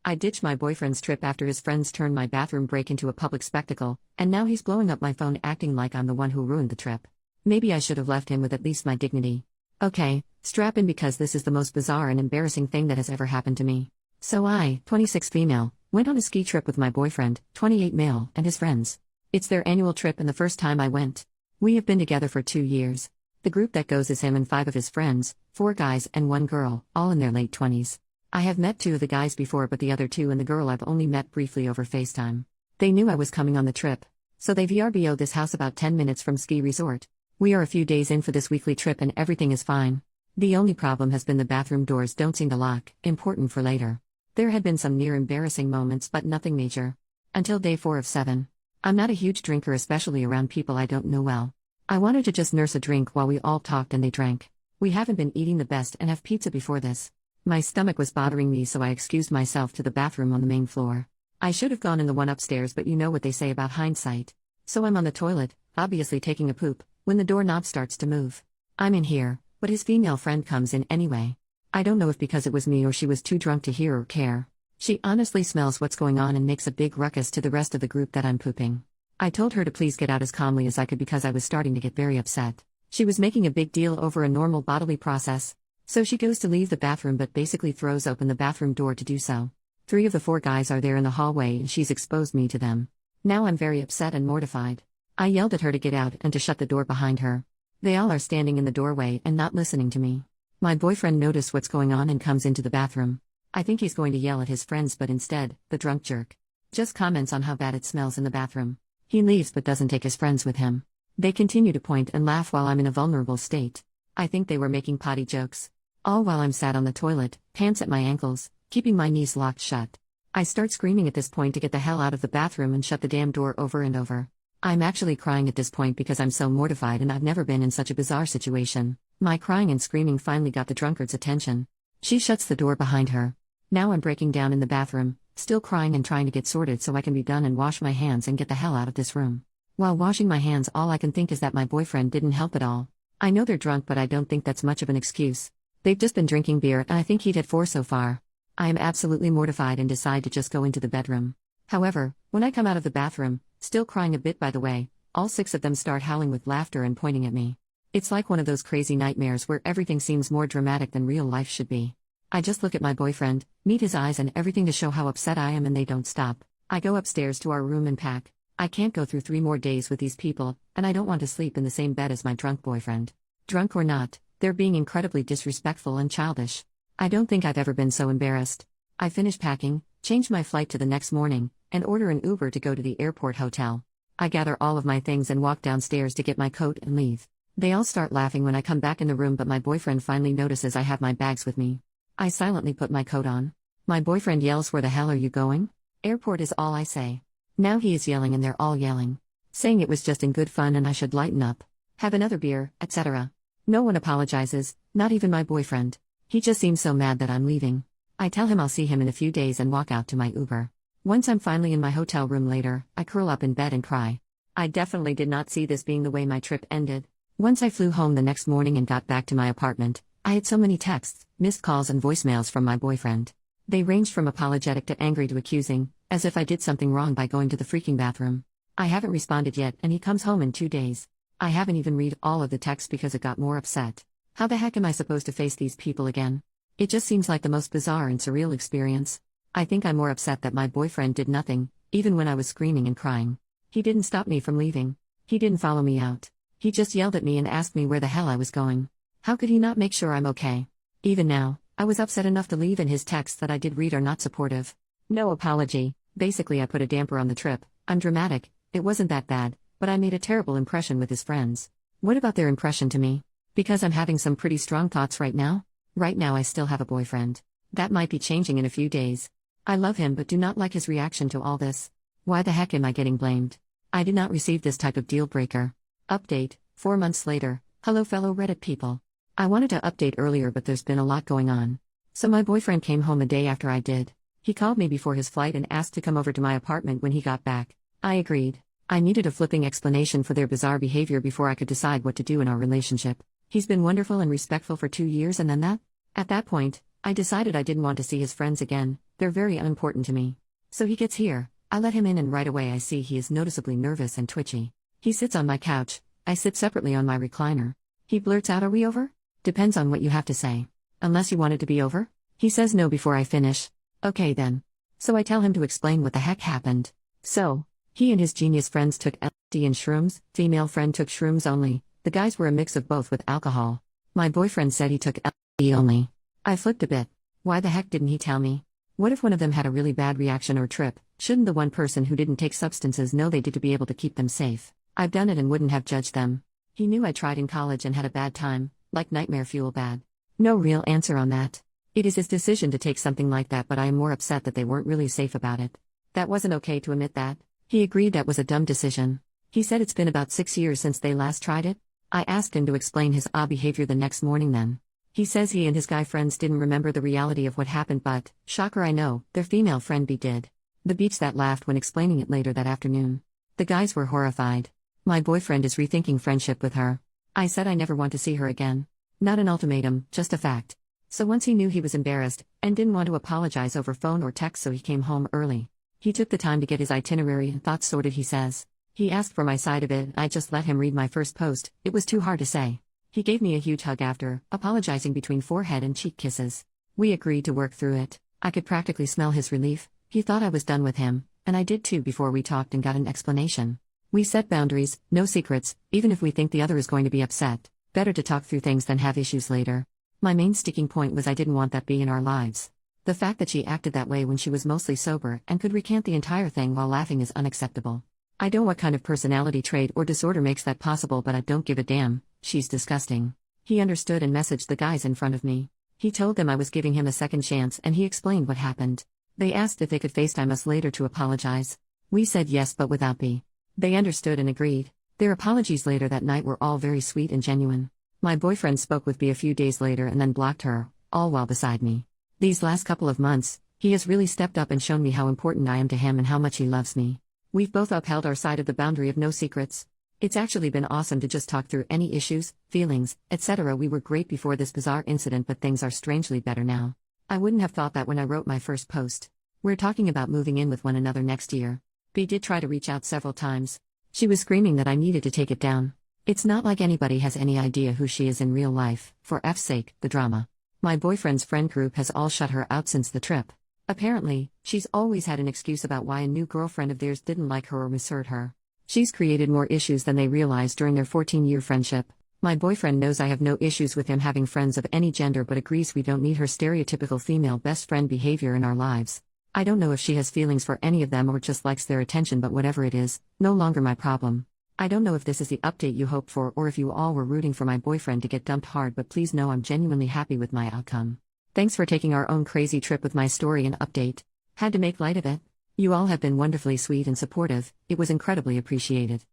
I ditched my boyfriend's trip after his friends turned my bathroom break into a public spectacle, and now he's blowing up my phone acting like I'm the one who ruined the trip. Maybe I should have left him with at least my dignity. Okay, strap in because this is the most bizarre and embarrassing thing that has ever happened to me. So I, 26 female, went on a ski trip with my boyfriend, 28 male, and his friends. It's their annual trip and the first time I went. We have been together for 2 years. The group that goes is him and 5 of his friends, 4 guys and 1 girl, all in their late 20s. I have met 2 of the guys before, but the other 2 and the girl I've only met briefly over FaceTime. They knew I was coming on the trip, so they VRBO'd this house about 10 minutes from ski resort. We are a few days in for this weekly trip and everything is fine. The only problem has been the bathroom doors don't seem to lock, important for later. There had been some near embarrassing moments but nothing major. Until day 4 of 7. I'm not a huge drinker, especially around people I don't know well. I wanted to just nurse a drink while we all talked and they drank. We haven't been eating the best and have pizza before this. My stomach was bothering me, so I excused myself to the bathroom on the main floor. I should have gone in the one upstairs, but you know what they say about hindsight. So I'm on the toilet, obviously taking a poop, when the doorknob starts to move. I'm in here, but his female friend comes in anyway. I don't know if because it was me or she was too drunk to hear or care. She honestly smells what's going on and makes a big ruckus to the rest of the group that I'm pooping. I told her to please get out as calmly as I could because I was starting to get very upset. She was making a big deal over a normal bodily process. So she goes to leave the bathroom but basically throws open the bathroom door to do so. 3 of the 4 guys are there in the hallway and she's exposed me to them. Now I'm very upset and mortified. I yelled at her to get out and to shut the door behind her. They all are standing in the doorway and not listening to me. My boyfriend noticed what's going on and comes into the bathroom. I think he's going to yell at his friends, but instead, the drunk jerk just comments on how bad it smells in the bathroom. He leaves but doesn't take his friends with him. They continue to point and laugh while I'm in a vulnerable state. I think they were making potty jokes. All while I'm sat on the toilet, pants at my ankles, keeping my knees locked shut. I start screaming at this point to get the hell out of the bathroom and shut the damn door over and over. I'm actually crying at this point because I'm so mortified and I've never been in such a bizarre situation. My crying and screaming finally got the drunkard's attention. She shuts the door behind her. Now I'm breaking down in the bathroom, still crying and trying to get sorted so I can be done and wash my hands and get the hell out of this room. While washing my hands, all I can think is that my boyfriend didn't help at all. I know they're drunk, but I don't think that's much of an excuse. They've just been drinking beer and I think he'd had 4 so far. I am absolutely mortified and decide to just go into the bedroom. However, when I come out of the bathroom, still crying a bit by the way, all 6 of them start howling with laughter and pointing at me. It's like one of those crazy nightmares where everything seems more dramatic than real life should be. I just look at my boyfriend, meet his eyes and everything to show how upset I am, and they don't stop. I go upstairs to our room and pack. I can't go through 3 more days with these people, and I don't want to sleep in the same bed as my drunk boyfriend. Drunk or not, they're being incredibly disrespectful and childish. I don't think I've ever been so embarrassed. I finish packing, change my flight to the next morning, and order an Uber to go to the airport hotel. I gather all of my things and walk downstairs to get my coat and leave. They all start laughing when I come back in the room, but my boyfriend finally notices I have my bags with me. I silently put my coat on. My boyfriend yells, "Where the hell are you going?" "Airport" is all I say. Now he is yelling and they're all yelling, saying it was just in good fun and I should lighten up, have another beer, etc. No one apologizes, not even my boyfriend. He just seems so mad that I'm leaving. I tell him I'll see him in a few days and walk out to my Uber. Once I'm finally in my hotel room later, I curl up in bed and cry. I definitely did not see this being the way my trip ended. Once I flew home the next morning and got back to my apartment, I had so many texts, missed calls and voicemails from my boyfriend. They ranged from apologetic to angry to accusing, as if I did something wrong by going to the freaking bathroom. I haven't responded yet and he comes home in 2 days. I haven't even read all of the texts because it got more upset. How the heck am I supposed to face these people again? It just seems like the most bizarre and surreal experience. I think I'm more upset that my boyfriend did nothing, even when I was screaming and crying. He didn't stop me from leaving. He didn't follow me out. He just yelled at me and asked me where the hell I was going. How could he not make sure I'm okay? Even now, I was upset enough to leave, and his texts that I did read are not supportive. No apology. Basically, I put a damper on the trip. I'm dramatic. It wasn't that bad, but I made a terrible impression with his friends. What about their impression to me? Because I'm having some pretty strong thoughts right now? Right now I still have a boyfriend. That might be changing in a few days. I love him but do not like his reaction to all this. Why the heck am I getting blamed? I did not receive this type of deal breaker. Update, 4 months later. Hello fellow Reddit people. I wanted to update earlier but there's been a lot going on. So my boyfriend came home a day after I did. He called me before his flight and asked to come over to my apartment when he got back. I agreed. I needed a flipping explanation for their bizarre behavior before I could decide what to do in our relationship. He's been wonderful and respectful for 2 years, and then that? At that point, I decided I didn't want to see his friends again, They're very unimportant to me. So he gets here, I let him in and right away I see he is noticeably nervous and twitchy. He sits on my couch, I sit separately on my recliner. He blurts out, "Are we over?" "Depends on what you have to say. Unless you want it to be over?" He says no before I finish. "Okay then." So I tell him to explain what the heck happened. So, he and his genius friends took LSD and shrooms, female friend took shrooms only, the guys were a mix of both with alcohol. My boyfriend said he took LSD only. I flipped a bit. Why the heck didn't he tell me? What if one of them had a really bad reaction or trip? Shouldn't the one person who didn't take substances know they did to be able to keep them safe? I've done it and wouldn't have judged them. He knew I tried in college and had a bad time, like nightmare fuel bad. No real answer on that. It is his decision to take something like that, but I am more upset that they weren't really safe about it. That wasn't okay to admit that. He agreed that was a dumb decision. He said it's been about 6 years since they last tried it. I asked him to explain his odd behavior the next morning then. He says he and his guy friends didn't remember the reality of what happened, but, shocker I know, their female friend B did. The beach that laughed when explaining it later that afternoon. The guys were horrified. My boyfriend is rethinking friendship with her. I said I never want to see her again. Not an ultimatum, just a fact. So once he knew he was embarrassed, and didn't want to apologize over phone or text, so he came home early. He took the time to get his itinerary and thoughts sorted, he says. He asked for my side of it, I just let him read my first post, it was too hard to say. He gave me a huge hug after, apologizing between forehead and cheek kisses. We agreed to work through it. I could practically smell his relief. He thought I was done with him, and I did too before we talked and got an explanation. We set boundaries, no secrets, even if we think the other is going to be upset. Better to talk through things than have issues later. My main sticking point was I didn't want that B in our lives. The fact that she acted that way when she was mostly sober and could recant the entire thing while laughing is unacceptable. I don't know what kind of personality trait or disorder makes that possible, but I don't give a damn. She's disgusting. He understood and messaged the guys in front of me. He told them I was giving him a second chance and he explained what happened. They asked if they could FaceTime us later to apologize. We said yes, but without B. They understood and agreed. Their apologies later that night were all very sweet and genuine. My boyfriend spoke with B a few days later and then blocked her, all while beside me. These last couple of months, he has really stepped up and shown me how important I am to him and how much he loves me. We've both upheld our side of the boundary of no secrets. It's actually been awesome to just talk through any issues, feelings, etc. We were great before this bizarre incident, but things are strangely better now. I wouldn't have thought that when I wrote my first post. We're talking about moving in with one another next year. B did try to reach out several times. She was screaming that I needed to take it down. It's not like anybody has any idea who she is in real life, for F's sake, the drama. My boyfriend's friend group has all shut her out since the trip. Apparently, she's always had an excuse about why a new girlfriend of theirs didn't like her or misheard her. She's created more issues than they realized during their 14-year friendship. My boyfriend knows I have no issues with him having friends of any gender, but agrees we don't need her stereotypical female best friend behavior in our lives. I don't know if she has feelings for any of them or just likes their attention, but whatever it is, no longer my problem. I don't know if this is the update you hoped for or if you all were rooting for my boyfriend to get dumped hard, but please know I'm genuinely happy with my outcome. Thanks for taking our own crazy trip with my story and update. Had to make light of it. You all have been wonderfully sweet and supportive, it was incredibly appreciated.